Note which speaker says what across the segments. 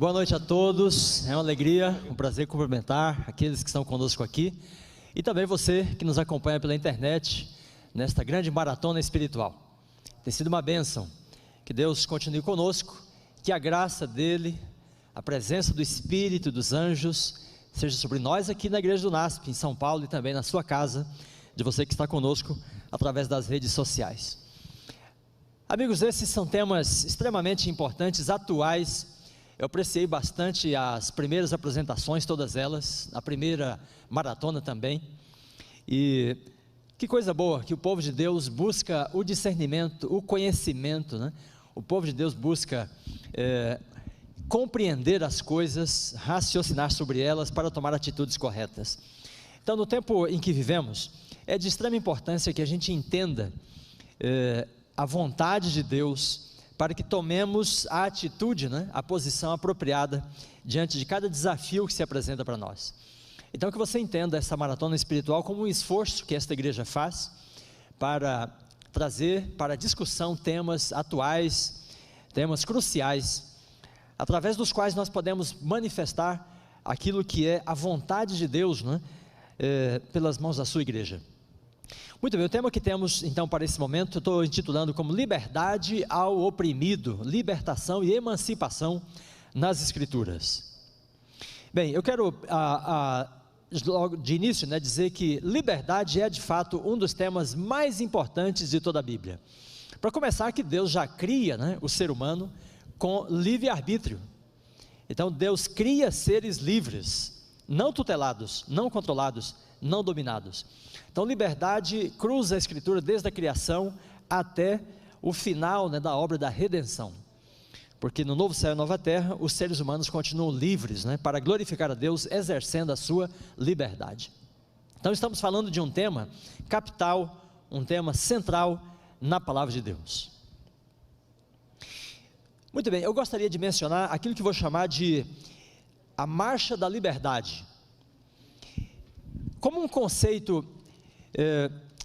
Speaker 1: Boa noite a todos, é uma alegria, um prazer cumprimentar aqueles que estão conosco aqui e também você que nos acompanha pela internet nesta grande maratona espiritual. Tem sido uma bênção, que Deus continue conosco, que a graça dEle, a presença do Espírito e dos anjos seja sobre nós aqui na Igreja do NASP, em São Paulo, e também na sua casa, de você que está conosco através das redes sociais. Amigos, esses são temas extremamente importantes, atuais. Eu apreciei bastante as primeiras apresentações, todas elas, a primeira maratona também, e que coisa boa, que o povo de Deus busca o discernimento, o conhecimento, né? O povo de Deus busca compreender as coisas, raciocinar sobre elas para tomar atitudes corretas. Então, no tempo em que vivemos, é de extrema importância que a gente entenda a vontade de Deus, para que tomemos a atitude, a posição apropriada diante de cada desafio que se apresenta para nós. Então que você entenda essa maratona espiritual como um esforço que esta igreja faz para trazer para discussão temas atuais, temas cruciais, através dos quais nós podemos manifestar aquilo que é a vontade de Deus, pelas mãos da sua igreja. Muito bem, o tema que temos então para esse momento, eu estou intitulando como Liberdade ao Oprimido, Libertação e Emancipação nas Escrituras. Bem, eu quero logo de início dizer que liberdade é de fato um dos temas mais importantes de toda a Bíblia. Para começar, que Deus já cria o ser humano com livre-arbítrio. Então Deus cria seres livres, não tutelados, não controlados, não dominados. Então liberdade cruza a Escritura desde a criação até o final da obra da redenção, porque no novo céu e nova terra os seres humanos continuam livres para glorificar a Deus, exercendo a sua liberdade. Então estamos falando de um tema capital, um tema central na palavra de Deus. Muito bem, eu gostaria de mencionar aquilo que vou chamar de a marcha da liberdade, como um conceito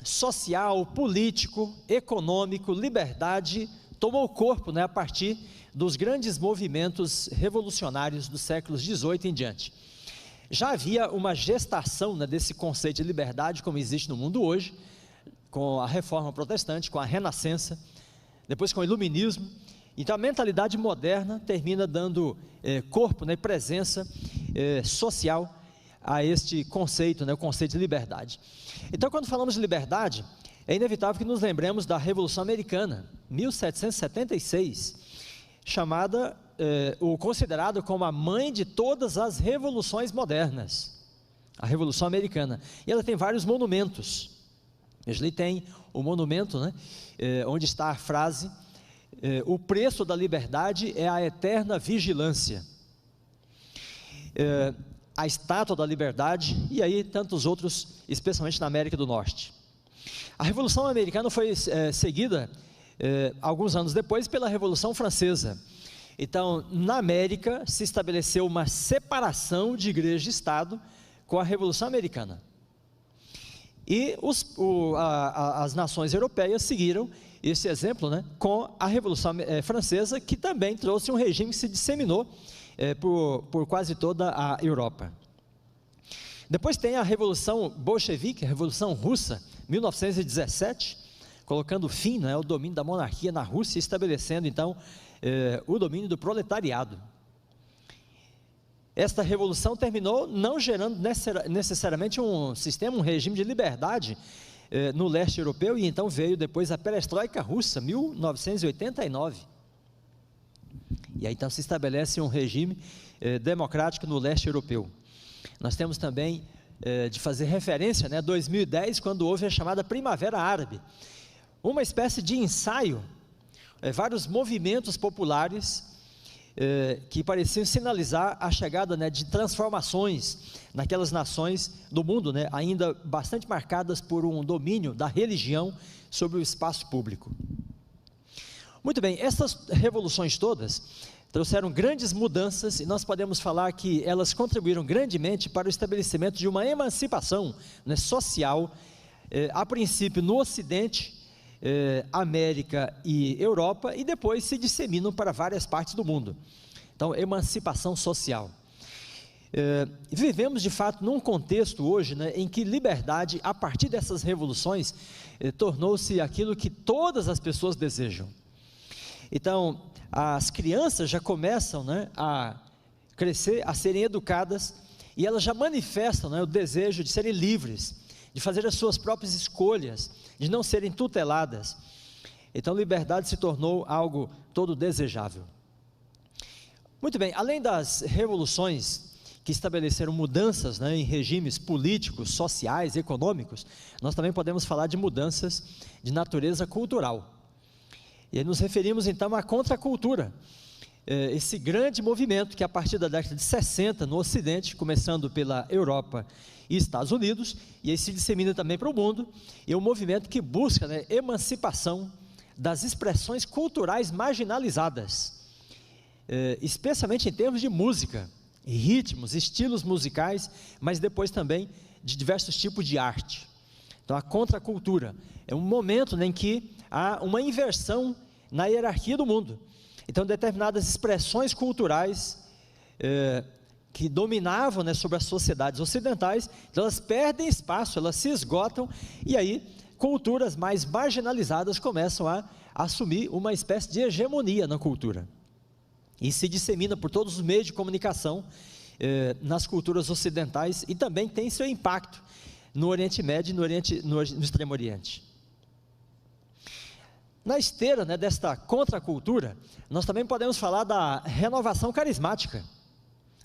Speaker 1: social, político, econômico. Liberdade tomou corpo a partir dos grandes movimentos revolucionários dos séculos 18 em diante. Já havia uma gestação desse conceito de liberdade como existe no mundo hoje, com a reforma protestante, com a renascença, depois com o iluminismo. Então a mentalidade moderna termina dando corpo e presença social a este conceito, o conceito de liberdade. Então quando falamos de liberdade, é inevitável que nos lembremos da Revolução Americana, 1776, chamada, ou considerada como a mãe de todas as revoluções modernas, a Revolução Americana, e ela tem vários monumentos. Ali tem o monumento, onde está a frase, o preço da liberdade é a eterna vigilância, a estátua da liberdade, e aí tantos outros, especialmente na América do Norte. A Revolução Americana foi seguida, alguns anos depois, pela Revolução Francesa. Então, na América, se estabeleceu uma separação de igreja e Estado com a Revolução Americana. E as nações europeias seguiram esse exemplo, com a Revolução Francesa, que também trouxe um regime que se disseminou por quase toda a Europa. Depois tem a Revolução Bolchevique, a Revolução Russa, 1917, colocando fim ao domínio da monarquia na Rússia, estabelecendo então o domínio do proletariado. Esta revolução terminou não gerando necessariamente um sistema, um regime de liberdade no leste europeu, e então veio depois a perestroika russa, 1989. E aí então se estabelece um regime democrático no leste europeu. Nós temos também de fazer referência a 2010, quando houve a chamada Primavera Árabe, uma espécie de ensaio, vários movimentos populares que pareciam sinalizar a chegada de transformações naquelas nações do mundo, ainda bastante marcadas por um domínio da religião sobre o espaço público. Muito bem, essas revoluções todas trouxeram grandes mudanças, e nós podemos falar que elas contribuíram grandemente para o estabelecimento de uma emancipação social, a princípio no Ocidente, América e Europa, e depois se disseminam para várias partes do mundo. Então, emancipação social. Vivemos de fato num contexto hoje, né, em que liberdade, a partir dessas revoluções, tornou-se aquilo que todas as pessoas desejam. Então, as crianças já começam, né, a crescer, a serem educadas, e elas já manifestam, né, o desejo de serem livres, de fazer as suas próprias escolhas, de não serem tuteladas. Então, liberdade se tornou algo todo desejável. Muito bem, além das revoluções que estabeleceram mudanças, né, em regimes políticos, sociais, econômicos, nós também podemos falar de mudanças de natureza cultural. E aí nos referimos então à contracultura, esse grande movimento que a partir da década de 60 no Ocidente, começando pela Europa e Estados Unidos, e aí se dissemina também para o mundo, e é um movimento que busca, né, emancipação das expressões culturais marginalizadas, especialmente em termos de música, ritmos, estilos musicais, mas depois também de diversos tipos de arte. Então a contracultura é um momento, né, em que há uma inversão na hierarquia do mundo. Então determinadas expressões culturais que dominavam, né, sobre as sociedades ocidentais, então elas perdem espaço, elas se esgotam, e aí culturas mais marginalizadas começam a assumir uma espécie de hegemonia na cultura. E se dissemina por todos os meios de comunicação nas culturas ocidentais, e também tem seu impacto no Oriente Médio e no Extremo Oriente. Na esteira, né, desta contracultura, nós também podemos falar da renovação carismática,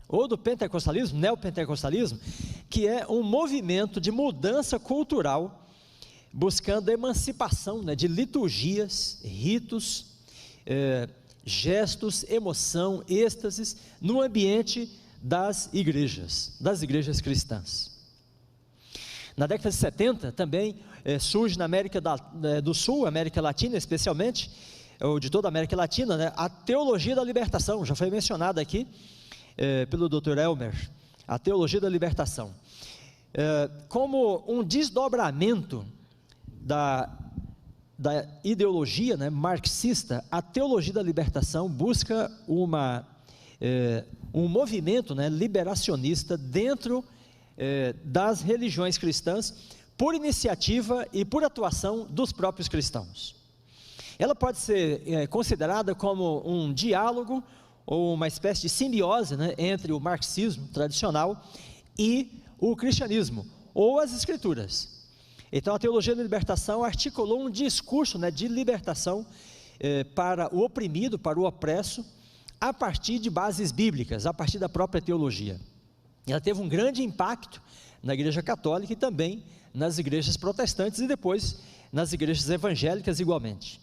Speaker 1: ou do pentecostalismo, neopentecostalismo, que é um movimento de mudança cultural, buscando a emancipação, né, de liturgias, ritos, gestos, emoção, êxtases, no ambiente das igrejas cristãs. Na década de 70 também surge na América do Sul, América Latina especialmente, ou de toda a América Latina, né, a teologia da libertação, já foi mencionada aqui pelo Dr. Elmer, a teologia da libertação, como um desdobramento da ideologia, né, marxista. A teologia da libertação busca um movimento, né, liberacionista dentro das religiões cristãs, por iniciativa e por atuação dos próprios cristãos. Ela pode ser considerada como um diálogo ou uma espécie de simbiose, né, entre o marxismo tradicional e o cristianismo, ou as escrituras. Então a teologia da libertação articulou um discurso, né, de libertação para o oprimido, para o opresso, a partir de bases bíblicas, a partir da própria teologia. Ela teve um grande impacto na Igreja Católica e também nas igrejas protestantes, e depois nas igrejas evangélicas igualmente.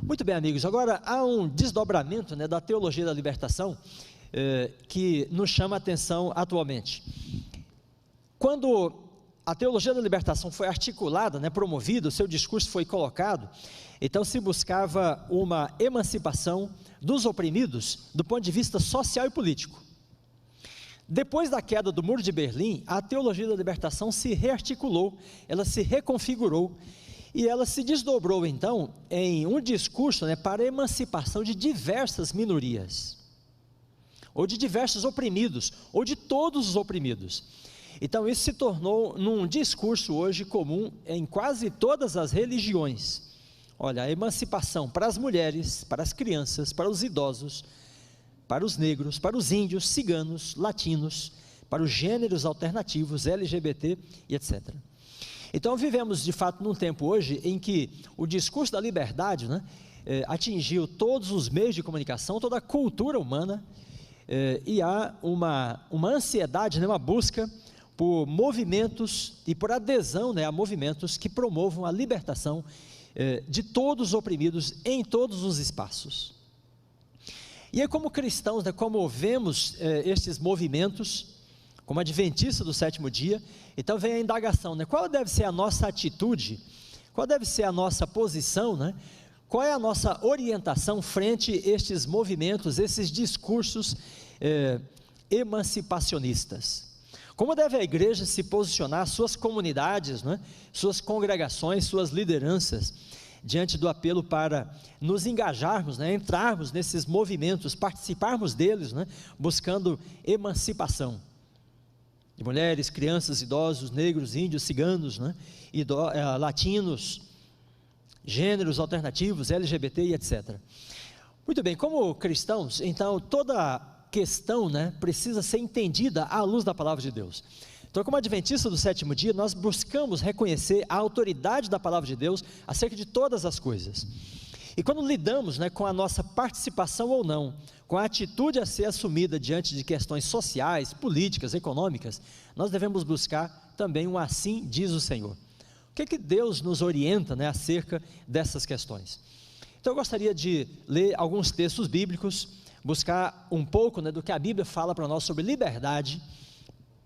Speaker 1: Muito bem, amigos, agora há um desdobramento, né, da teologia da libertação que nos chama a atenção atualmente. Quando a teologia da libertação foi articulada, né, promovida, o seu discurso foi colocado, então se buscava uma emancipação dos oprimidos do ponto de vista social e político. Depois da queda do Muro de Berlim, a teologia da libertação se rearticulou, ela se reconfigurou, e ela se desdobrou então em um discurso, né, para a emancipação de diversas minorias, ou de diversos oprimidos, ou de todos os oprimidos. Então isso se tornou num discurso hoje comum em quase todas as religiões. Olha, a emancipação para as mulheres, para as crianças, para os idosos, para os negros, para os índios, ciganos, latinos, para os gêneros alternativos, LGBT e etc. Então vivemos de fato num tempo hoje em que o discurso da liberdade, né, atingiu todos os meios de comunicação, toda a cultura humana, e há uma ansiedade, né, uma busca por movimentos e por adesão, né, a movimentos que promovam a libertação de todos os oprimidos em todos os espaços. E aí, como cristãos, né, como vemos estes movimentos, como adventistas do sétimo dia, então vem a indagação, né, qual deve ser a nossa atitude, qual deve ser a nossa posição, né, qual é a nossa orientação frente a estes movimentos, esses discursos emancipacionistas? Como deve a igreja se posicionar, suas comunidades, né, suas congregações, suas lideranças, diante do apelo para nos engajarmos, né, entrarmos nesses movimentos, participarmos deles, né, buscando emancipação de mulheres, crianças, idosos, negros, índios, ciganos, né, latinos, gêneros alternativos, LGBT e etc. Muito bem, como cristãos, então toda questão, né, precisa ser entendida à luz da palavra de Deus. Então, como adventistas do sétimo dia, nós buscamos reconhecer a autoridade da palavra de Deus acerca de todas as coisas. E quando lidamos, né, com a nossa participação ou não, com a atitude a ser assumida diante de questões sociais, políticas, econômicas, nós devemos buscar também um assim diz o Senhor. O que Deus nos orienta, né, acerca dessas questões? Então eu gostaria de ler alguns textos bíblicos, buscar um pouco, né, do que a Bíblia fala para nós sobre liberdade,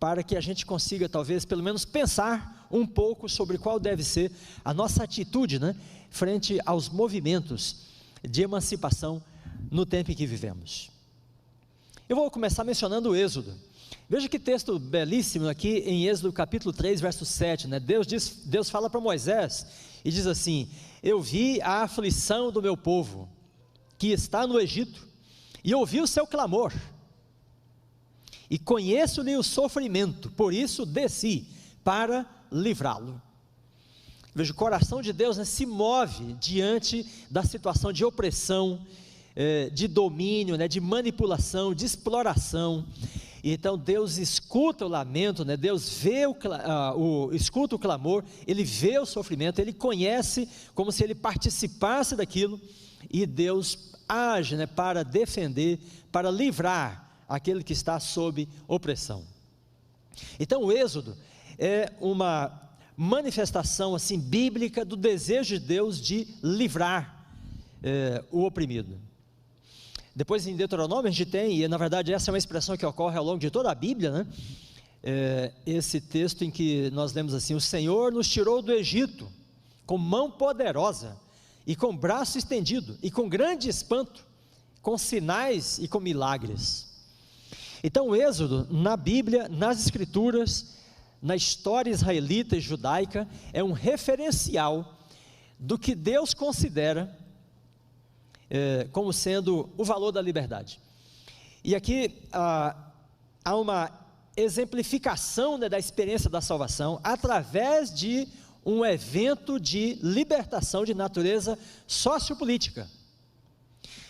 Speaker 1: para que a gente consiga talvez pelo menos pensar um pouco sobre qual deve ser a nossa atitude, né, frente aos movimentos de emancipação no tempo em que vivemos. Eu vou começar mencionando o Êxodo. Veja que texto belíssimo aqui em Êxodo capítulo 3, verso 7, né? Deus fala para Moisés e diz assim: eu vi a aflição do meu povo que está no Egito e ouvi o seu clamor e conheço-lhe o sofrimento, por isso desci para livrá-lo. Veja, o coração de Deus, né, se move diante da situação de opressão, de domínio, né, de manipulação, de exploração. E então Deus escuta o lamento, né, Deus vê escuta o clamor, Ele vê o sofrimento, Ele conhece como se Ele participasse daquilo, e Deus age, né, para defender, para livrar aquele que está sob opressão. Então o Êxodo é uma manifestação assim bíblica do desejo de Deus de livrar o oprimido. Depois em Deuteronômio a gente tem, e na verdade essa é uma expressão que ocorre ao longo de toda a Bíblia, né? Esse texto em que nós lemos assim: o Senhor nos tirou do Egito com mão poderosa e com braço estendido e com grande espanto, com sinais e com milagres. Então o Êxodo na Bíblia, nas Escrituras, na história israelita e judaica, é um referencial do que Deus considera como sendo o valor da liberdade. E aqui há uma exemplificação, né, da experiência da salvação através de um evento de libertação de natureza sociopolítica.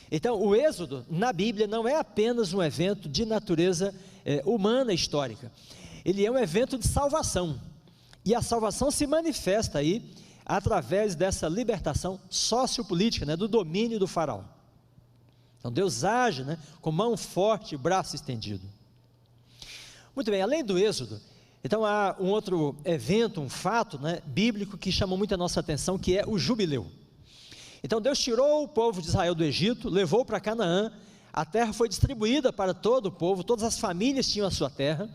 Speaker 1: Então o Êxodo na Bíblia não é apenas um evento de natureza humana histórica, ele é um evento de salvação, e a salvação se manifesta aí através dessa libertação sociopolítica, né, do domínio do faraó. Então Deus age, né, com mão forte e braço estendido. Muito bem, além do Êxodo, então há um outro evento, um fato, né, bíblico que chamou muito a nossa atenção, que é o jubileu. Então Deus tirou o povo de Israel do Egito, levou para Canaã, a terra foi distribuída para todo o povo, todas as famílias tinham a sua terra,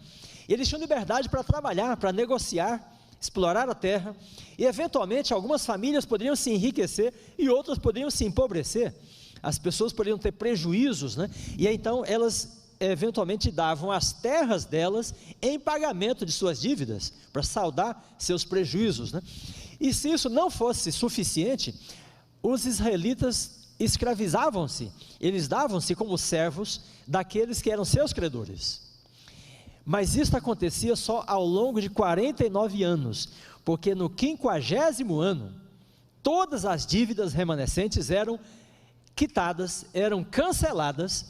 Speaker 1: e eles tinham liberdade para trabalhar, para negociar, explorar a terra, e eventualmente algumas famílias poderiam se enriquecer e outras poderiam se empobrecer. As pessoas poderiam ter prejuízos, né? E então elas eventualmente davam as terras delas em pagamento de suas dívidas, para saldar seus prejuízos, né? E se isso não fosse suficiente, os israelitas escravizavam-se, eles davam-se como servos daqueles que eram seus credores. Mas isso acontecia só ao longo de 49 anos, porque no 50º ano, todas as dívidas remanescentes eram quitadas, eram canceladas,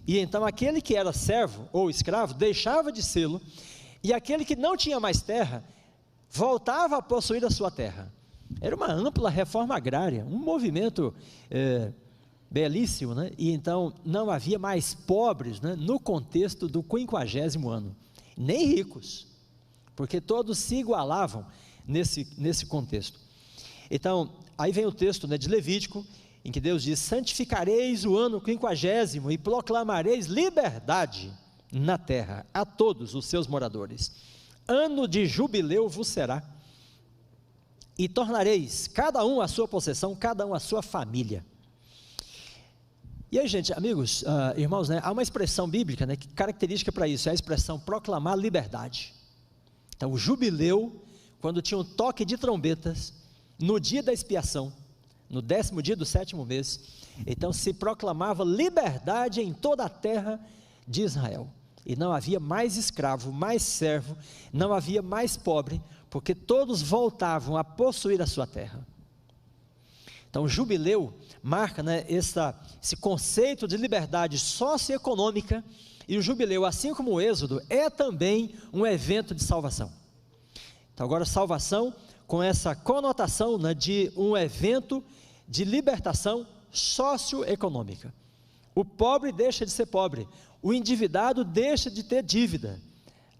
Speaker 1: e então aquele que era servo ou escravo deixava de sê-lo, e aquele que não tinha mais terra, voltava a possuir a sua terra. Era uma ampla reforma agrária, um movimento belíssimo, né? E então não havia mais pobres, né, no contexto do 50º ano, nem ricos, porque todos se igualavam nesse contexto. Então, aí vem o texto, né, de Levítico, em que Deus diz: santificareis o ano 50º e proclamareis liberdade na terra a todos os seus moradores. Ano de jubileu vos será, e tornareis cada um a sua possessão, cada um a sua família. E aí, gente, amigos, irmãos, né, há uma expressão bíblica, né, que característica para isso, é a expressão proclamar liberdade. Então o jubileu, quando tinha um toque de trombetas, no dia da expiação, no 10º dia do 7º mês, então se proclamava liberdade em toda a terra de Israel, e não havia mais escravo, mais servo, não havia mais pobre, porque todos voltavam a possuir a sua terra. Então o jubileu marca, né, esse conceito de liberdade socioeconômica, e o jubileu, assim como o êxodo, é também um evento de salvação. Então agora salvação com essa conotação, né, de um evento de libertação socioeconômica. O pobre deixa de ser pobre, o endividado deixa de ter dívida,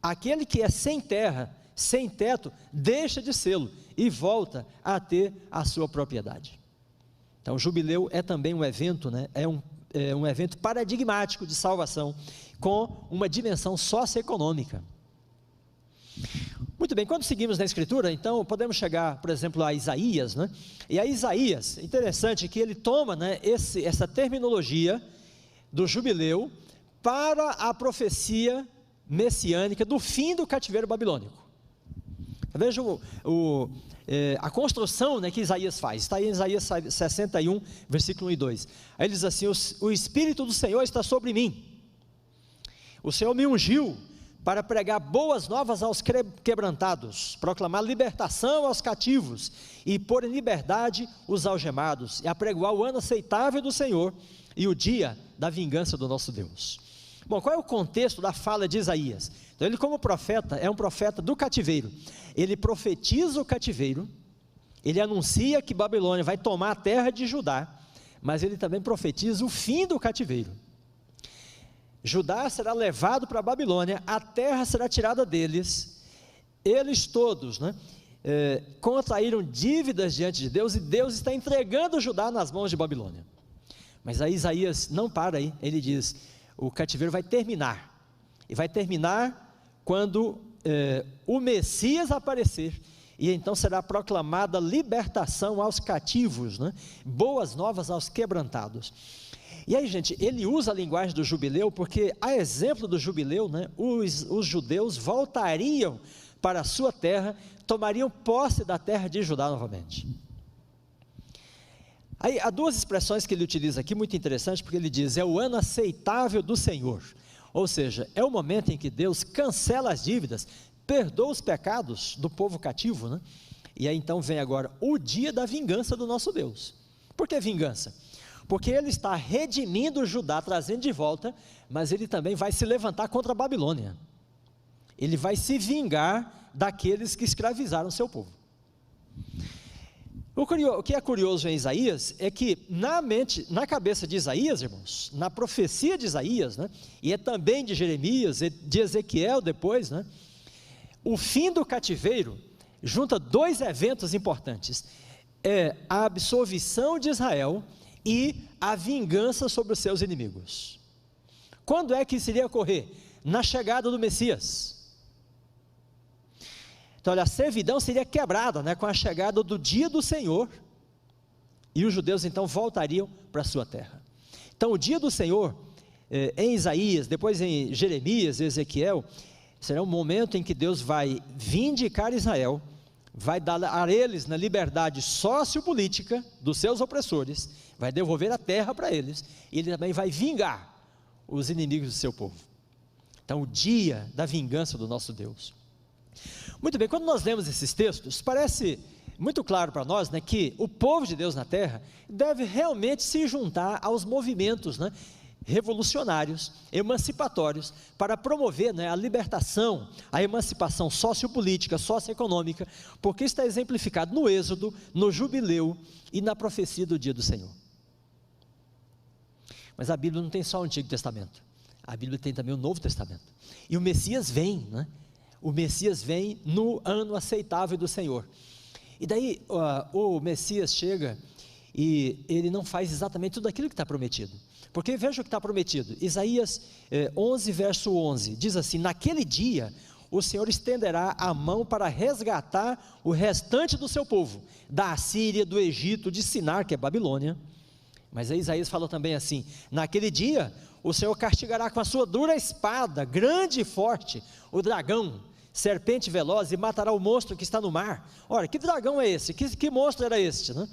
Speaker 1: aquele que é sem terra, sem teto, deixa de sê-lo e volta a ter a sua propriedade. Então o jubileu é também um evento, né, é um evento paradigmático de salvação, com uma dimensão socioeconômica. Muito bem, quando seguimos na Escritura, então podemos chegar, por exemplo, a Isaías, né? E a Isaías, interessante que ele toma, né, essa terminologia do jubileu para a profecia messiânica do fim do cativeiro babilônico. Veja a construção, né, que Isaías faz. Está aí em Isaías 61, versículo 1 e 2. Aí ele diz assim: o Espírito do Senhor está sobre mim, o Senhor me ungiu para pregar boas novas aos quebrantados, proclamar libertação aos cativos, e pôr em liberdade os algemados, e apregoar o ano aceitável do Senhor, e o dia da vingança do nosso Deus. Bom, qual é o contexto da fala de Isaías? Então ele, como profeta, é um profeta do cativeiro. Ele profetiza o cativeiro, ele anuncia que Babilônia vai tomar a terra de Judá, mas ele também profetiza o fim do cativeiro. Judá será levado para a Babilônia, a terra será tirada deles, eles todos, né, contraíram dívidas diante de Deus, e Deus está entregando Judá nas mãos de Babilônia. Mas aí Isaías não para aí, ele diz: o cativeiro vai terminar, e vai terminar quando o Messias aparecer, e então será proclamada libertação aos cativos, né, boas novas aos quebrantados. E aí, gente, ele usa a linguagem do jubileu, porque a exemplo do jubileu, né, os judeus voltariam para a sua terra, tomariam posse da terra de Judá novamente. Aí, há duas expressões que ele utiliza aqui, muito interessantes, porque ele diz: é o ano aceitável do Senhor, ou seja, é o momento em que Deus cancela as dívidas, perdoa os pecados do povo cativo, né? E aí então vem agora o dia da vingança do nosso Deus. Por que vingança? Porque ele está redimindo Judá, trazendo de volta, mas ele também vai se levantar contra a Babilônia. Ele vai se vingar daqueles que escravizaram seu povo. O que é curioso em Isaías é que na cabeça de Isaías, irmãos, na profecia de Isaías, né, e é também de Jeremias, de Ezequiel depois, né, o fim do cativeiro junta dois eventos importantes: é a absolvição de Israel e a vingança sobre os seus inimigos. Quando é que isso iria ocorrer? Na chegada do Messias. Então, olha, a servidão seria quebrada, né, com a chegada do dia do Senhor, e os judeus então voltariam para a sua terra. Então o dia do Senhor, em Isaías, depois em Jeremias e Ezequiel, será um momento em que Deus vai vindicar Israel, vai dar a eles na liberdade sociopolítica dos seus opressores, vai devolver a terra para eles, e ele também vai vingar os inimigos do seu povo. Então o dia da vingança do nosso Deus. Muito bem, quando nós lemos esses textos, parece muito claro para nós, né, que o povo de Deus na terra deve realmente se juntar aos movimentos, né, revolucionários, emancipatórios, para promover, né, a libertação, a emancipação sociopolítica, socioeconômica, porque está exemplificado no Êxodo, no Jubileu e na profecia do dia do Senhor. Mas a Bíblia não tem só o Antigo Testamento, a Bíblia tem também o Novo Testamento, e o Messias vem, né? O Messias vem no ano aceitável do Senhor, e daí o Messias chega, e ele não faz exatamente tudo aquilo que está prometido, porque veja o que está prometido, Isaías 11 verso 11, diz assim: naquele dia o Senhor estenderá a mão para resgatar o restante do seu povo, da Assíria, do Egito, de Sinar, que é Babilônia. Mas aí Isaías falou também assim: naquele dia o Senhor castigará com a sua dura espada, grande e forte, o dragão, serpente veloz, e matará o monstro que está no mar. Ora, que dragão é esse? Que monstro era este, né?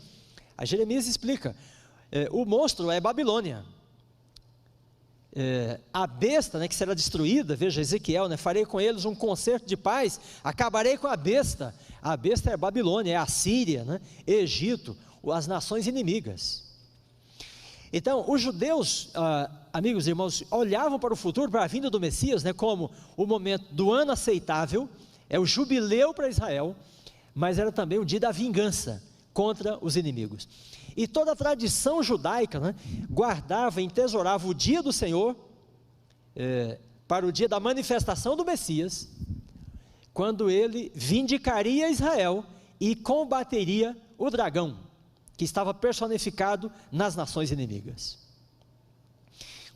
Speaker 1: A Jeremias explica, o monstro é Babilônia. A besta, né, que será destruída, veja Ezequiel, né, farei com eles um concerto de paz, acabarei com a besta é Babilônia, é a Síria, né, Egito, as nações inimigas. Então os judeus, amigos e irmãos, olhavam para o futuro, para a vinda do Messias, né, como o momento do ano aceitável, é o jubileu para Israel, mas era também o dia da vingança contra os inimigos. E toda a tradição judaica, né, guardava e entesourava o dia do Senhor, para o dia da manifestação do Messias, quando ele vindicaria Israel e combateria o dragão, que estava personificado nas nações inimigas.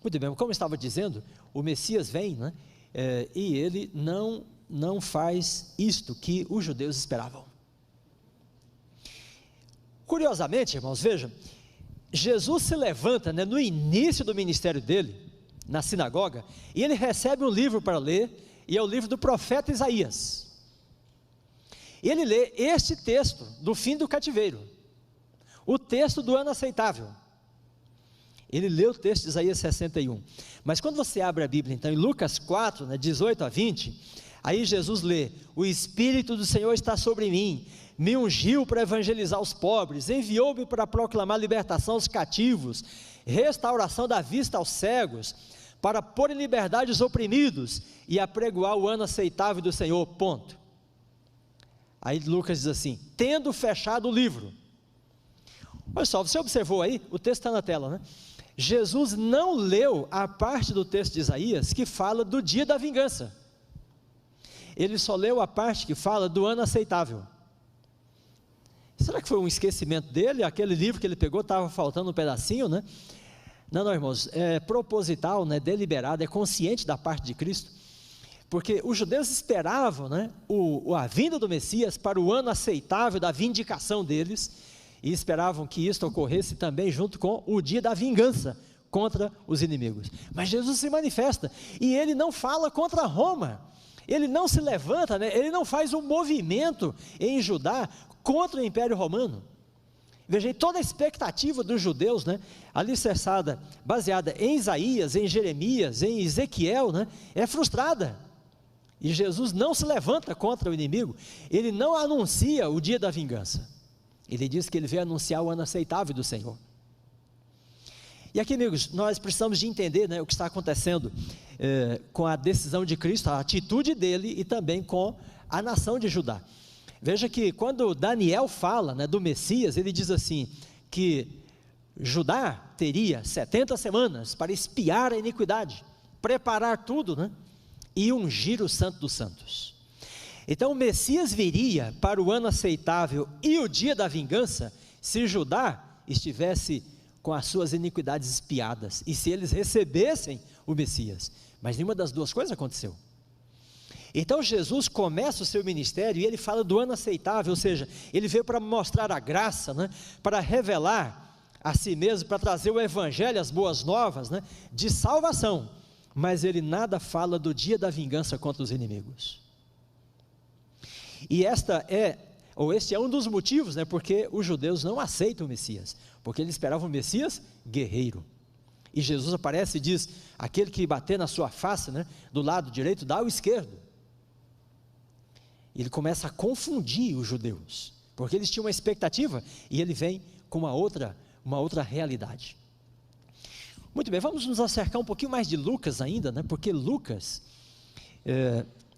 Speaker 1: Muito bem, como eu estava dizendo, o Messias vem, né, e ele não faz isto que os judeus esperavam. Curiosamente, irmãos, vejam, Jesus se levanta, né, no início do ministério dele, na sinagoga, e ele recebe um livro para ler, e é o livro do profeta Isaías. E ele lê este texto do fim do cativeiro, o texto do ano aceitável. Ele lê o texto de Isaías 61. Mas quando você abre a Bíblia, então, em Lucas 4, né, 18 a 20, aí Jesus lê: o Espírito do Senhor está sobre mim, me ungiu para evangelizar os pobres, enviou-me para proclamar libertação aos cativos, restauração da vista aos cegos, para pôr em liberdade os oprimidos, e apregoar o ano aceitável do Senhor, ponto. Aí Lucas diz assim: tendo fechado o livro. Olha só, você observou aí, o texto está na tela, né? Jesus não leu a parte do texto de Isaías que fala do dia da vingança, ele só leu a parte que fala do ano aceitável. Será que foi um esquecimento dele? Aquele livro que ele pegou estava faltando um pedacinho, né? Não, irmãos, é proposital, né, deliberado, é consciente da parte de Cristo, porque os judeus esperavam, né, a vinda do Messias para o ano aceitável da vindicação deles, e esperavam que isso ocorresse também junto com o dia da vingança contra os inimigos. Mas Jesus se manifesta, e ele não fala contra Roma, ele não se levanta, né, ele não faz um movimento em Judá contra o Império Romano. Veja, toda a expectativa dos judeus, né, alicerçada, baseada em Isaías, em Jeremias, em Ezequiel, né, é frustrada, e Jesus não se levanta contra o inimigo, ele não anuncia o dia da vingança, ele diz que ele veio anunciar o ano aceitável do Senhor. E aqui, amigos, nós precisamos de entender, né, o que está acontecendo com a decisão de Cristo, a atitude dele, e também com a nação de Judá. Veja que quando Daniel fala, né, do Messias, ele diz assim, que Judá teria 70 semanas para espiar a iniquidade, preparar tudo, né, e ungir o Santo dos Santos. Então o Messias viria para o ano aceitável e o dia da vingança, se Judá estivesse com as suas iniquidades espiadas, e se eles recebessem o Messias, mas nenhuma das duas coisas aconteceu. Então Jesus começa o seu ministério, e ele fala do ano aceitável, ou seja, ele veio para mostrar a graça, né, para revelar a si mesmo, para trazer o evangelho, as boas novas, né, de salvação, mas ele nada fala do dia da vingança contra os inimigos. E este é um dos motivos, né, porque os judeus não aceitam o Messias, porque eles esperavam o Messias guerreiro, e Jesus aparece e diz, aquele que bater na sua face, né, do lado direito, dá o esquerdo. Ele começa a confundir os judeus, porque eles tinham uma expectativa, e ele vem com uma outra realidade. Muito bem, vamos nos acercar um pouquinho mais de Lucas ainda, né, porque Lucas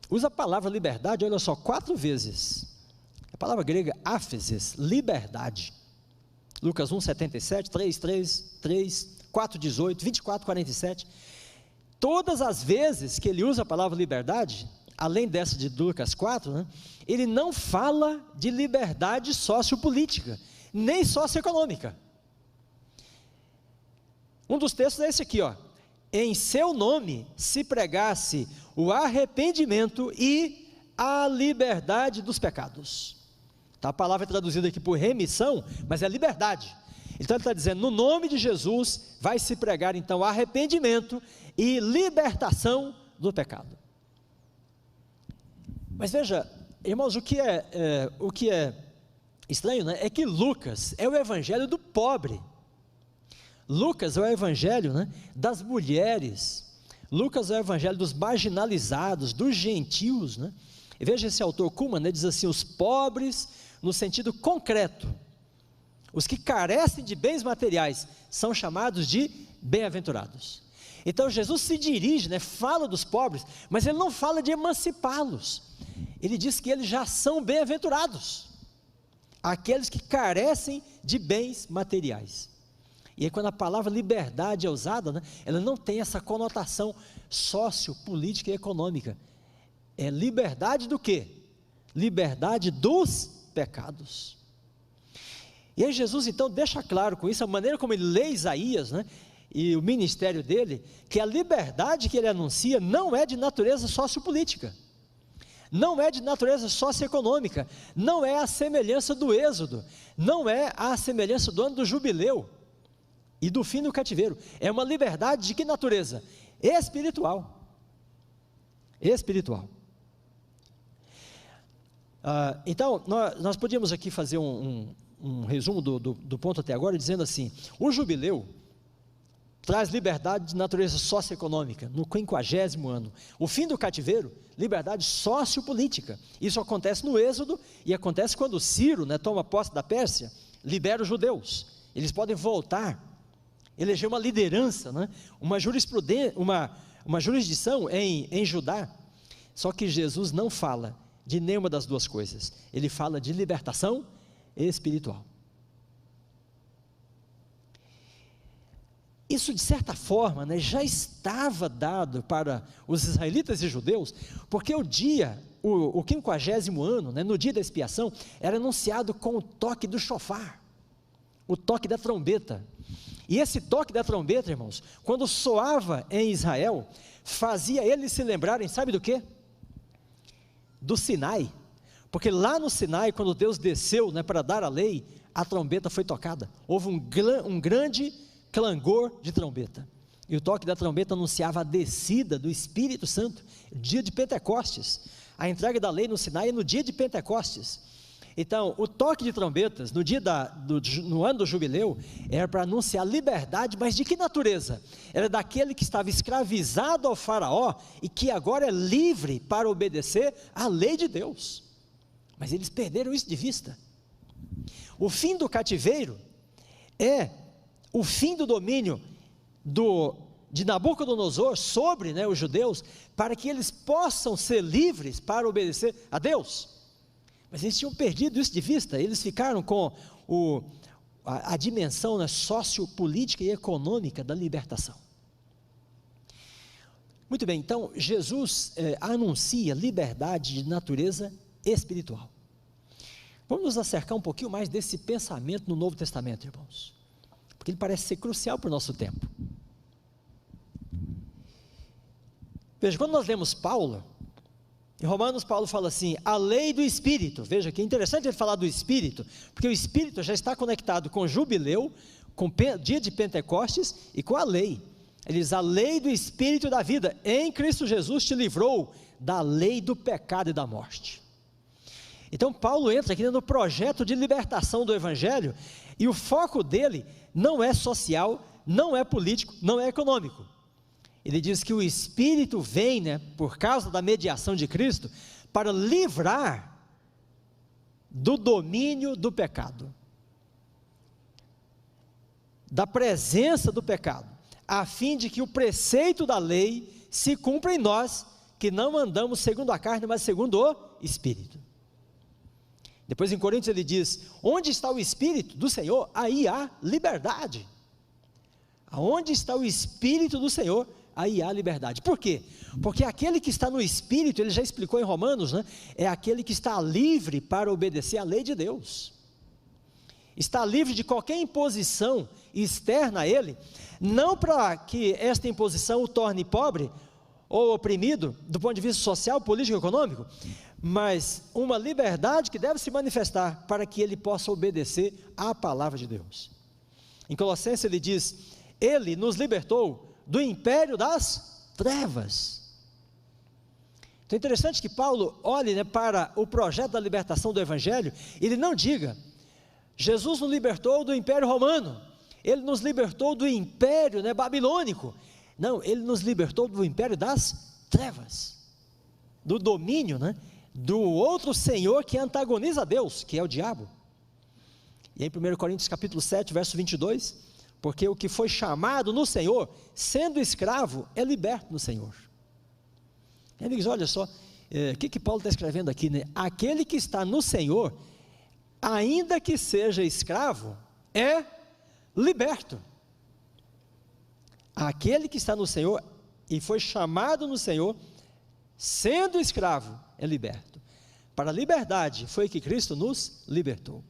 Speaker 1: usa a palavra liberdade, olha só, 4 vezes, a palavra grega áfeses, liberdade, Lucas 1, 77, 3, 3, 3, 4, 18, 24, 47, todas as vezes que ele usa a palavra liberdade, além dessa de Lucas 4, né, ele não fala de liberdade sociopolítica, nem socioeconômica. Um dos textos é esse aqui, ó, em seu nome se pregasse o arrependimento e a liberdade dos pecados. Tá, a palavra é traduzida aqui por remissão, mas é liberdade. Então ele está dizendo, no nome de Jesus vai se pregar então arrependimento e libertação do pecado. Mas veja, irmãos, o que é estranho, né? É que Lucas é o evangelho do pobre. Lucas é o evangelho, né, das mulheres. Lucas é o evangelho dos marginalizados, dos gentios, né? E veja esse autor Cullmann, né, diz assim: os pobres no sentido concreto, os que carecem de bens materiais, são chamados de bem-aventurados. Então Jesus se dirige, né, fala dos pobres, mas ele não fala de emancipá-los. Ele diz que eles já são bem-aventurados, aqueles que carecem de bens materiais. E aí, quando a palavra liberdade é usada, né, ela não tem essa conotação sociopolítica e econômica. É liberdade do quê? Liberdade dos pecados. E aí Jesus então deixa claro com isso, a maneira como ele lê Isaías, né, e o ministério dele, que a liberdade que ele anuncia não é de natureza sociopolítica, não é de natureza socioeconômica, não é a semelhança do Êxodo, não é a semelhança do ano do jubileu e do fim do cativeiro. É uma liberdade de que natureza? Espiritual. Espiritual. Então, nós podíamos aqui fazer um resumo do ponto até agora, dizendo assim: o jubileu traz liberdade de natureza socioeconômica, no 50º ano. O fim do cativeiro, liberdade sociopolítica. Isso acontece no Êxodo, e acontece quando Ciro, né, toma posse da Pérsia, libera os judeus. Eles podem voltar, eleger uma liderança, né, uma jurisprudência, uma jurisdição em Judá. Só que Jesus não fala de nenhuma das duas coisas. Ele fala de libertação espiritual. Isso, de certa forma, né, já estava dado para os israelitas e judeus, porque o 50º ano, né, no dia da expiação, era anunciado com o toque do chofar, o toque da trombeta. E esse toque da trombeta, irmãos, quando soava em Israel, fazia eles se lembrarem, sabe do quê? Do Sinai. Porque lá no Sinai, quando Deus desceu, né, para dar a lei, a trombeta foi tocada. Houve um grande clangor de trombeta. E o toque da trombeta anunciava a descida do Espírito Santo, dia de Pentecostes. A entrega da lei no Sinai é no dia de Pentecostes. Então, o toque de trombetas, no ano do jubileu, era para anunciar liberdade, mas de que natureza? Era daquele que estava escravizado ao faraó, e que agora é livre para obedecer à lei de Deus. Mas eles perderam isso de vista. O fim do cativeiro é o fim do domínio de Nabucodonosor sobre, né, os judeus, para que eles possam ser livres para obedecer a Deus. Mas eles tinham perdido isso de vista. Eles ficaram com a dimensão, né, sociopolítica e econômica da libertação. Muito bem, então Jesus anuncia liberdade de natureza espiritual. Vamos nos acercar um pouquinho mais desse pensamento no Novo Testamento, irmãos, porque ele parece ser crucial para o nosso tempo. Veja, quando nós lemos Paulo, em Romanos, Paulo fala assim: a lei do Espírito. Veja que é interessante ele falar do Espírito, porque o Espírito já está conectado com o jubileu, com o dia de Pentecostes e com a lei. Ele diz: a lei do Espírito da vida em Cristo Jesus te livrou da lei do pecado e da morte. Então Paulo entra aqui no projeto de libertação do Evangelho, e o foco dele não é social, não é político, não é econômico. Ele diz que o Espírito vem, né, por causa da mediação de Cristo, para livrar do domínio do pecado, da presença do pecado, a fim de que o preceito da lei se cumpra em nós, que não andamos segundo a carne, mas segundo o Espírito. Depois em Coríntios ele diz: onde está o Espírito do Senhor, aí há liberdade. Aonde está o Espírito do Senhor, aí há liberdade. Por quê? Porque aquele que está no Espírito, ele já explicou em Romanos, né, é aquele que está livre para obedecer à lei de Deus. Está livre de qualquer imposição externa a ele, não para que esta imposição o torne pobre ou oprimido do ponto de vista social, político e econômico, mas uma liberdade que deve se manifestar para que ele possa obedecer à palavra de Deus. Em Colossenses ele diz: ele nos libertou do império das trevas. Então é interessante que Paulo olhe, né, para o projeto da libertação do Evangelho. Ele não diga Jesus nos libertou do Império Romano, Ele nos libertou do Império, né, babilônico. Não, Ele nos libertou do Império das trevas, do domínio, né, do outro Senhor que antagoniza a Deus, que é o diabo. E em 1 Coríntios capítulo 7, verso 22, porque o que foi chamado no Senhor, sendo escravo, é liberto no Senhor. Amigos, olha só, o que Paulo está escrevendo aqui, né? Aquele que está no Senhor, ainda que seja escravo, é liberto. Aquele que está no Senhor e foi chamado no Senhor, sendo escravo, é liberto. Para a liberdade foi que Cristo nos libertou.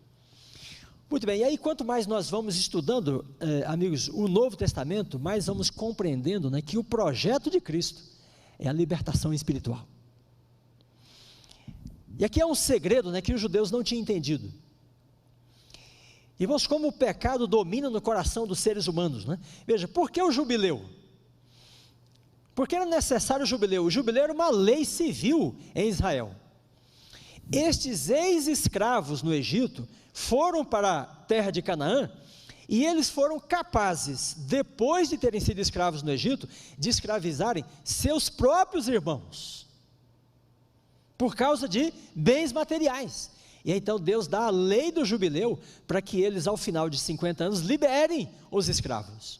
Speaker 1: Muito bem, e aí quanto mais nós vamos estudando, amigos, o Novo Testamento, mais vamos compreendendo, né, que o projeto de Cristo é a libertação espiritual. E aqui é um segredo, né, que os judeus não tinham entendido. Irmãos, como o pecado domina no coração dos seres humanos, né? Veja, por que o jubileu? Por que era necessário o jubileu? O jubileu era uma lei civil em Israel. Estes ex-escravos no Egito foram para a terra de Canaã, e eles foram capazes, depois de terem sido escravos no Egito, de escravizarem seus próprios irmãos, por causa de bens materiais. E então Deus dá a lei do jubileu, para que eles ao final de 50 anos liberem os escravos.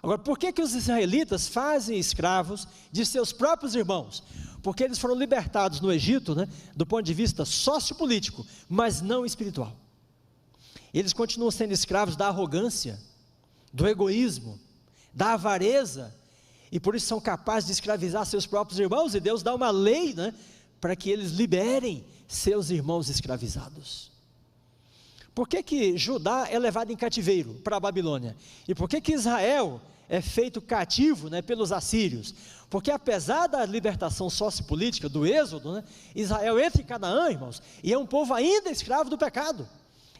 Speaker 1: Agora, por que os israelitas fazem escravos de seus próprios irmãos? Porque eles foram libertados no Egito, né, do ponto de vista sociopolítico, mas não espiritual. Eles continuam sendo escravos da arrogância, do egoísmo, da avareza, e por isso são capazes de escravizar seus próprios irmãos, e Deus dá uma lei, né, para que eles liberem seus irmãos escravizados. Por que Judá é levado em cativeiro para a Babilônia? E por que Israel é feito cativo, né, pelos assírios? Porque apesar da libertação sociopolítica, do êxodo, né, Israel entra em Canaã, irmãos, e é um povo ainda escravo do pecado.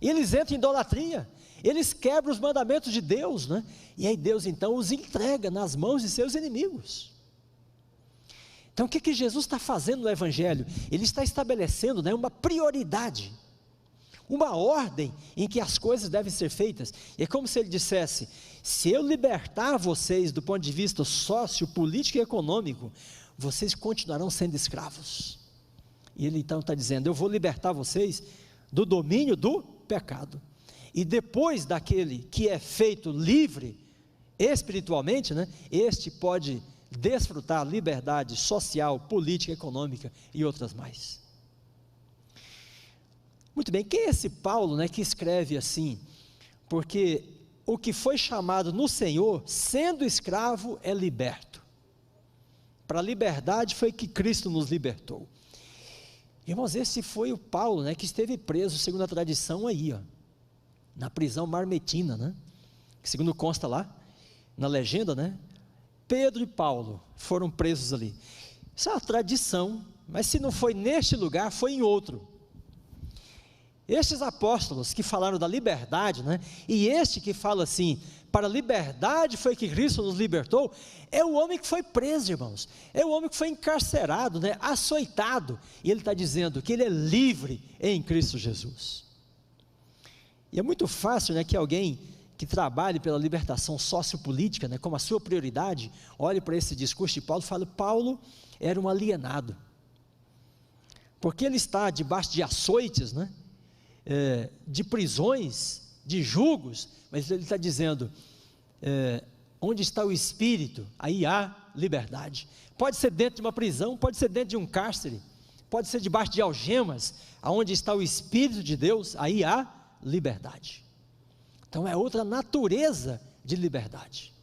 Speaker 1: Eles entram em idolatria, eles quebram os mandamentos de Deus, né? E aí Deus então os entrega nas mãos de seus inimigos. Então o que Jesus está fazendo no Evangelho? Ele está estabelecendo, né, uma prioridade, uma ordem em que as coisas devem ser feitas. E é como se ele dissesse: se eu libertar vocês do ponto de vista sociopolítico e econômico, vocês continuarão sendo escravos. E ele então está dizendo: eu vou libertar vocês do domínio do pecado, e depois daquele que é feito livre espiritualmente, né, este pode desfrutar liberdade social, política, econômica e outras mais. Muito bem, quem é esse Paulo, né, que escreve assim? Porque o que foi chamado no Senhor, sendo escravo, é liberto. Para a liberdade foi que Cristo nos libertou. Irmãos, esse foi o Paulo, né, que esteve preso, segundo a tradição aí, ó, na prisão Marmetina, né, que segundo consta lá, na legenda, né, Pedro e Paulo foram presos ali. Isso é uma tradição, mas se não foi neste lugar, foi em outro. Estes apóstolos que falaram da liberdade, né, e este que fala assim: para a liberdade foi que Cristo nos libertou, é o homem que foi preso, irmãos, é o homem que foi encarcerado, né, açoitado, e ele está dizendo que ele é livre em Cristo Jesus. E é muito fácil, né, que alguém que trabalhe pela libertação sociopolítica, né, como a sua prioridade, olhe para esse discurso de Paulo e fale: Paulo era um alienado, porque ele está debaixo de açoites, né, de prisões, de julgos, mas ele está dizendo, onde está o Espírito, aí há liberdade. Pode ser dentro de uma prisão, pode ser dentro de um cárcere, pode ser debaixo de algemas, aonde está o Espírito de Deus, aí há liberdade. Então é outra natureza de liberdade.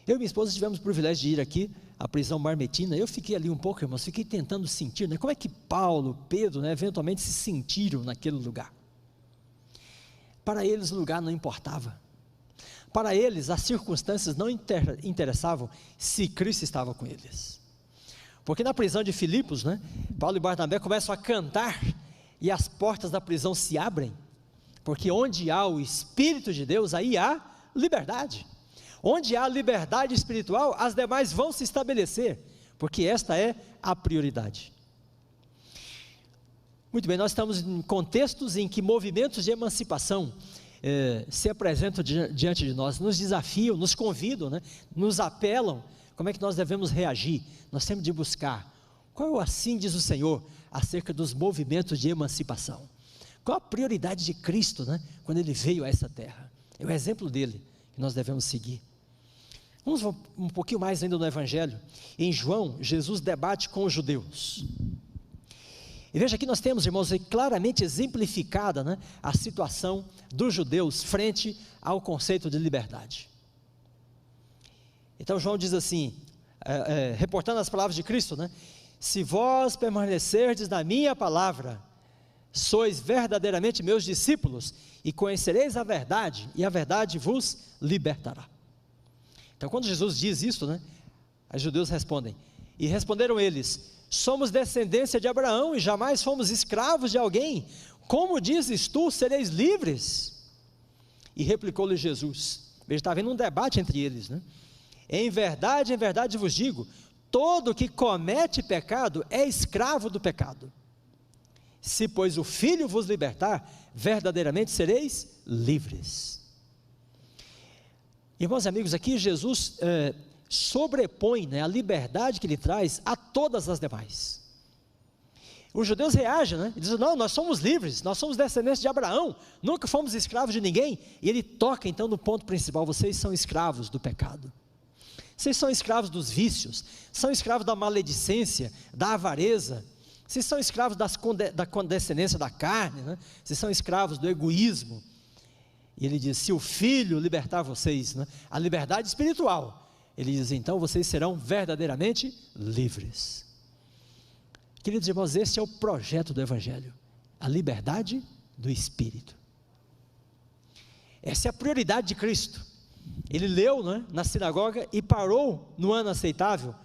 Speaker 1: Eu e minha esposa tivemos o privilégio de ir aqui à prisão Marmetina. Eu fiquei ali um pouco, irmãos, fiquei tentando sentir, né, como é que Paulo, Pedro, né, eventualmente se sentiram naquele lugar. Para eles o lugar não importava, para eles as circunstâncias não interessavam se Cristo estava com eles, porque na prisão de Filipos, né, Paulo e Barnabé começam a cantar, e as portas da prisão se abrem, porque onde há o Espírito de Deus, aí há liberdade. Onde há liberdade espiritual, as demais vão se estabelecer, porque esta é a prioridade. Muito bem, nós estamos em contextos em que movimentos de emancipação se apresentam diante de nós, nos desafiam, nos convidam, né? Nos apelam. Como é que nós devemos reagir? Nós temos de buscar. Qual é o assim diz o Senhor acerca dos movimentos de emancipação? Qual a prioridade de Cristo, né? Quando Ele veio a essa terra? É o exemplo dele que nós devemos seguir. Vamos um pouquinho mais ainda no Evangelho. Em João, Jesus debate com os judeus. E veja aqui nós temos, irmãos, claramente exemplificada, né, a situação dos judeus frente ao conceito de liberdade. Então João diz assim, reportando as palavras de Cristo, né? Se vós permanecerdes na minha palavra, sois verdadeiramente meus discípulos, e conhecereis a verdade, e a verdade vos libertará. Então quando Jesus diz isso, né, os judeus respondem, e responderam eles, somos descendência de Abraão, e jamais fomos escravos de alguém, como dizes tu, sereis livres? E replicou-lhe Jesus, veja, está havendo um debate entre eles, né? Em verdade vos digo, todo que comete pecado é escravo do pecado. Se pois o Filho vos libertar, verdadeiramente sereis livres. Irmãos e amigos, aqui Jesus sobrepõe, né, a liberdade que Ele traz a todas as demais. Os judeus reagem, né, e dizem, não, nós somos livres, nós somos descendentes de Abraão, nunca fomos escravos de ninguém. E Ele toca então no ponto principal, vocês são escravos do pecado. Vocês são escravos dos vícios, são escravos da maledicência, da avareza, vocês são escravos da condescendência da carne, né? Vocês são escravos do egoísmo. E ele diz, se o Filho libertar vocês, né, a liberdade espiritual, ele diz, então vocês serão verdadeiramente livres. Queridos irmãos, esse é o projeto do Evangelho, a liberdade do Espírito. Essa é a prioridade de Cristo. Ele leu, né, na sinagoga e parou no ano aceitável,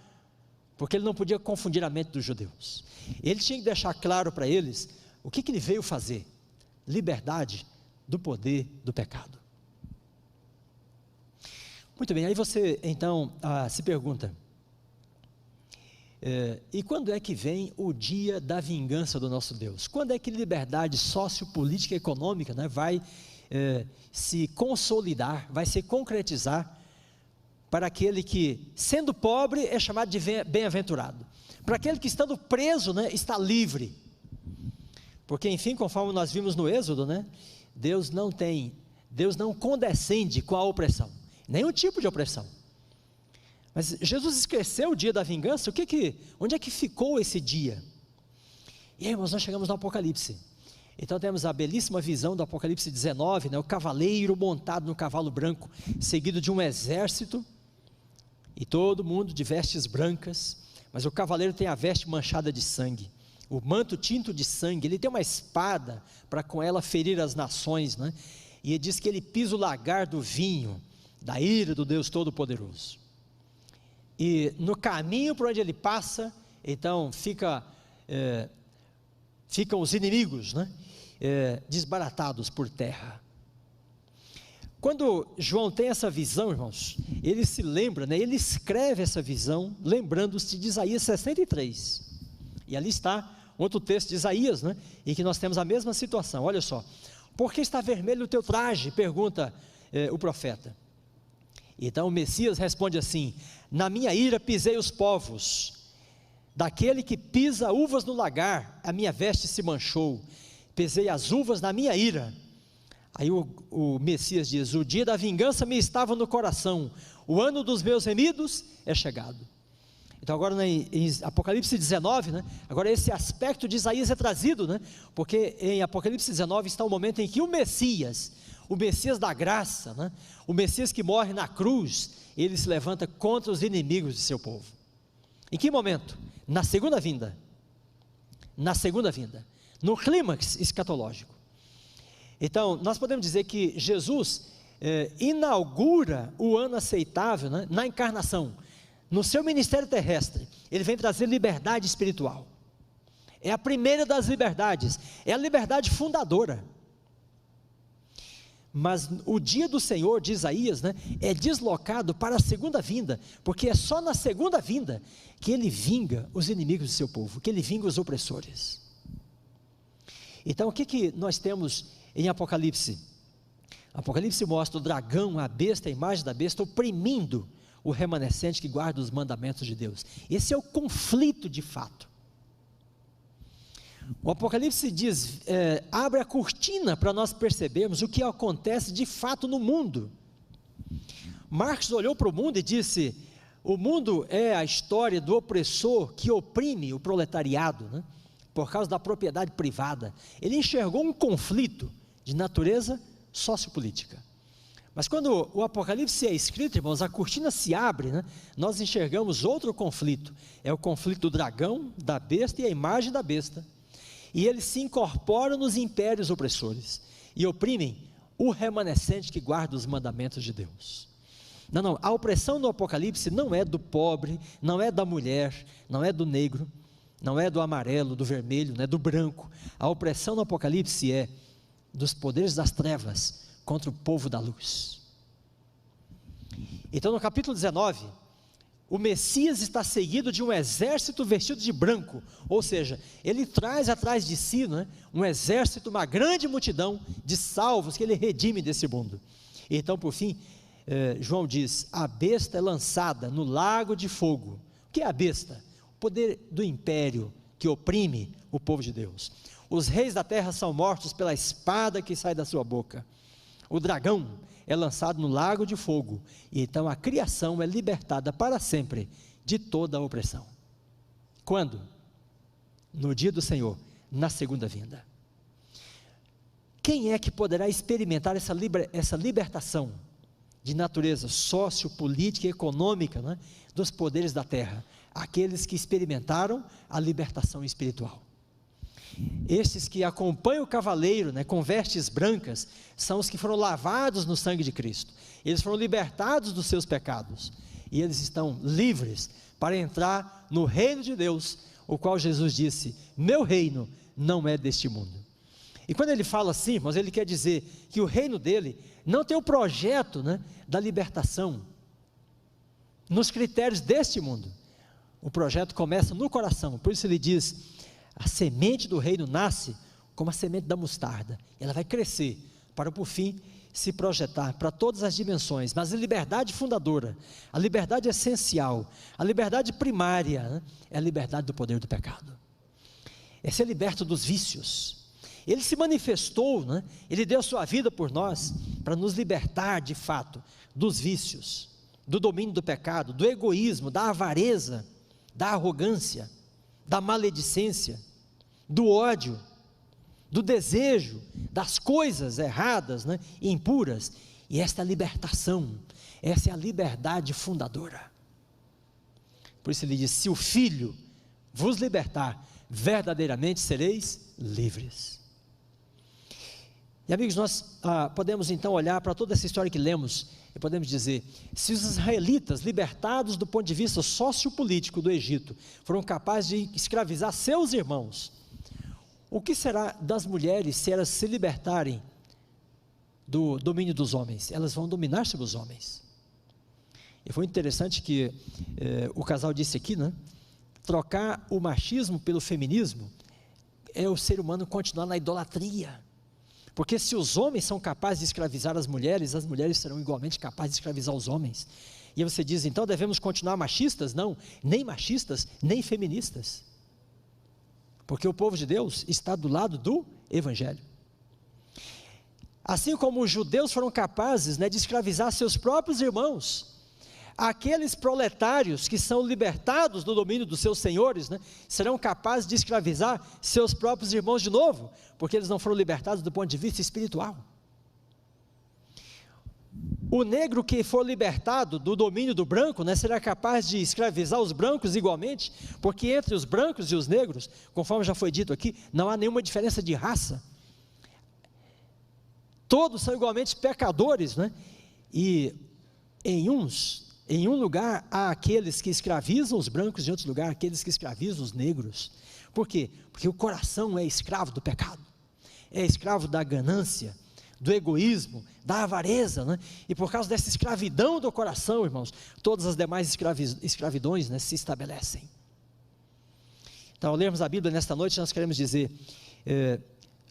Speaker 1: porque ele não podia confundir a mente dos judeus. Ele tinha que deixar claro para eles o que ele veio fazer: liberdade do poder do pecado. Muito bem, aí você então se pergunta, e quando é que vem o dia da vingança do nosso Deus? Quando é que liberdade sociopolítica e econômica, né, vai se consolidar, vai se concretizar para aquele que, sendo pobre, é chamado de bem-aventurado, para aquele que estando preso, né, está livre, porque enfim, conforme nós vimos no Êxodo, né, Deus não condescende com a opressão, nenhum tipo de opressão. Mas Jesus esqueceu o dia da vingança. Onde é que ficou esse dia? E aí, irmãos, nós chegamos no Apocalipse. Então temos a belíssima visão do Apocalipse 19, né, o cavaleiro montado no cavalo branco, seguido de um exército, e todo mundo de vestes brancas, mas o cavaleiro tem a veste manchada de sangue, o manto tinto de sangue, ele tem uma espada para com ela ferir as nações, né? E ele diz que ele pisa o lagar do vinho, da ira do Deus Todo-Poderoso. E no caminho por onde ele passa, então ficam os inimigos, né, desbaratados por terra. Quando João tem essa visão, irmãos, ele se lembra, né, ele escreve essa visão, lembrando-se de Isaías 63, e ali está outro texto de Isaías, né, em que nós temos a mesma situação. Olha só, por que está vermelho o teu traje? Pergunta o profeta. Então o Messias responde assim: na minha ira pisei os povos, daquele que pisa uvas no lagar, a minha veste se manchou, pesei as uvas na minha ira. Aí o Messias diz: o dia da vingança me estava no coração, o ano dos meus remidos é chegado. Então agora em Apocalipse 19, né, agora esse aspecto de Isaías é trazido, né, porque em Apocalipse 19 está o momento em que o Messias da graça, né, o Messias que morre na cruz, ele se levanta contra os inimigos de seu povo. Em que momento? Na segunda vinda, no clímax escatológico. Então nós podemos dizer que Jesus inaugura o ano aceitável, né, na encarnação, no seu ministério terrestre. Ele vem trazer liberdade espiritual, é a primeira das liberdades, é a liberdade fundadora. Mas o dia do Senhor, de Isaías, né, é deslocado para a segunda vinda, porque é só na segunda vinda que ele vinga os inimigos do seu povo, que ele vinga os opressores. Então, o que nós temos em Apocalipse? Apocalipse mostra o dragão, a besta, a imagem da besta, oprimindo o remanescente que guarda os mandamentos de Deus. Esse é o conflito de fato. O Apocalipse diz, abre a cortina para nós percebermos o que acontece de fato no mundo. Marx olhou para o mundo e disse, o mundo é a história do opressor que oprime o proletariado, né? Por causa da propriedade privada. Ele enxergou um conflito de natureza sociopolítica. Mas quando o Apocalipse é escrito, irmãos, a cortina se abre, né? Nós enxergamos outro conflito, é o conflito do dragão, da besta e a imagem da besta, e eles se incorporam nos impérios opressores, e oprimem o remanescente que guarda os mandamentos de Deus. Não, a opressão no Apocalipse não é do pobre, não é da mulher, não é do negro, não é do amarelo, do vermelho, não é do branco. A opressão no Apocalipse é dos poderes das trevas contra o povo da luz. Então no capítulo 19, o Messias está seguido de um exército vestido de branco, ou seja, ele traz atrás de si, né, um exército, uma grande multidão de salvos que ele redime desse mundo. Então por fim, João diz, a besta é lançada no lago de fogo. O que é a besta? O poder do império que oprime o povo de Deus. Os reis da terra são mortos pela espada que sai da sua boca. O dragão é lançado no lago de fogo, e então a criação é libertada para sempre de toda a opressão. Quando? No dia do Senhor, na segunda vinda. Quem é que poderá experimentar essa libertação de natureza sociopolítica e econômica, né, dos poderes da terra? Aqueles que experimentaram a libertação espiritual. Estes que acompanham o cavaleiro, né, com vestes brancas, são os que foram lavados no sangue de Cristo. Eles foram libertados dos seus pecados, e eles estão livres para entrar no reino de Deus, o qual Jesus disse, meu reino não é deste mundo. E quando ele fala assim, irmãos, ele quer dizer que o reino dele não tem o projeto, né, da libertação nos critérios deste mundo. O projeto começa no coração. Por isso ele diz, a semente do reino nasce como a semente da mostarda, ela vai crescer para por fim se projetar para todas as dimensões. Mas a liberdade fundadora, a liberdade essencial, a liberdade primária, né, é a liberdade do poder do pecado, é ser liberto dos vícios. Ele se manifestou, né, ele deu a sua vida por nós, para nos libertar de fato dos vícios, do domínio do pecado, do egoísmo, da avareza, da arrogância, da maledicência, do ódio, do desejo, das coisas erradas, né, e impuras. E esta é a libertação, essa é a liberdade fundadora. Por isso ele diz, se o Filho vos libertar, verdadeiramente sereis livres. E amigos, nós podemos então olhar para toda essa história que lemos, e podemos dizer, se os israelitas, libertados do ponto de vista sociopolítico do Egito, foram capazes de escravizar seus irmãos, o que será das mulheres se elas se libertarem do domínio dos homens? Elas vão dominar sobre os homens. E foi interessante que o casal disse aqui, né? Trocar o machismo pelo feminismo é o ser humano continuar na idolatria. Porque se os homens são capazes de escravizar as mulheres serão igualmente capazes de escravizar os homens. E aí você diz, então devemos continuar machistas? Não, nem machistas, nem feministas. Porque o povo de Deus está do lado do Evangelho. Assim como os judeus foram capazes, né, de escravizar seus próprios irmãos, aqueles proletários que são libertados do domínio dos seus senhores, né, serão capazes de escravizar seus próprios irmãos de novo, porque eles não foram libertados do ponto de vista espiritual. O negro que for libertado do domínio do branco, né, será capaz de escravizar os brancos igualmente, porque entre os brancos e os negros, conforme já foi dito aqui, não há nenhuma diferença de raça. Todos são igualmente pecadores, né? E em um lugar há aqueles que escravizam os brancos, em outro lugar aqueles que escravizam os negros. Por quê? Porque o coração é escravo do pecado, é escravo da ganância, do egoísmo, da avareza, né? E por causa dessa escravidão do coração, irmãos, todas as demais escravidões, né, se estabelecem. Então, ao lermos a Bíblia nesta noite, nós queremos dizer,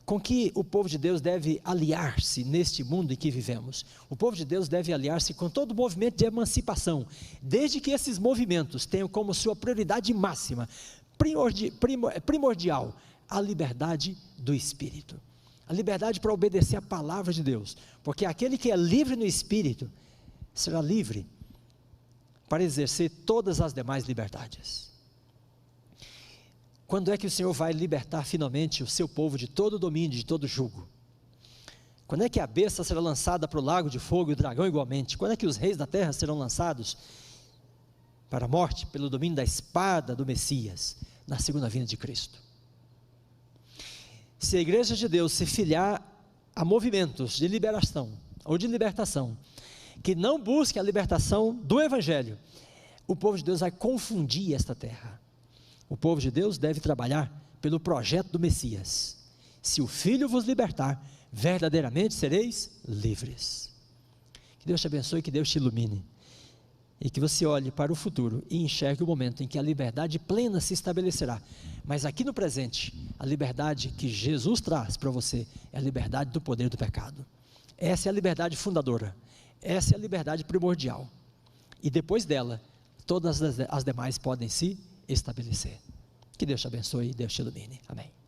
Speaker 1: com que o povo de Deus deve aliar-se neste mundo em que vivemos. O povo de Deus deve aliar-se com todo o movimento de emancipação, desde que esses movimentos tenham como sua prioridade máxima, primordial, a liberdade do Espírito. A liberdade para obedecer a palavra de Deus, porque aquele que é livre no Espírito, será livre para exercer todas as demais liberdades. Quando é que o Senhor vai libertar finalmente o seu povo de todo domínio, de todo jugo? Quando é que a besta será lançada para o lago de fogo e o dragão igualmente? Quando é que os reis da terra serão lançados para a morte pelo domínio da espada do Messias, na segunda vinda de Cristo? Se a igreja de Deus se filiar a movimentos de liberação ou de libertação, que não busque a libertação do Evangelho, o povo de Deus vai confundir esta terra. O povo de Deus deve trabalhar pelo projeto do Messias. Se o Filho vos libertar, verdadeiramente sereis livres. Que Deus te abençoe, que Deus te ilumine, e que você olhe para o futuro e enxergue o momento em que a liberdade plena se estabelecerá. Mas aqui no presente, a liberdade que Jesus traz para você é a liberdade do poder do pecado. Essa é a liberdade fundadora, essa é a liberdade primordial, e depois dela, todas as demais podem se estabelecer. Que Deus te abençoe e Deus te ilumine. Amém.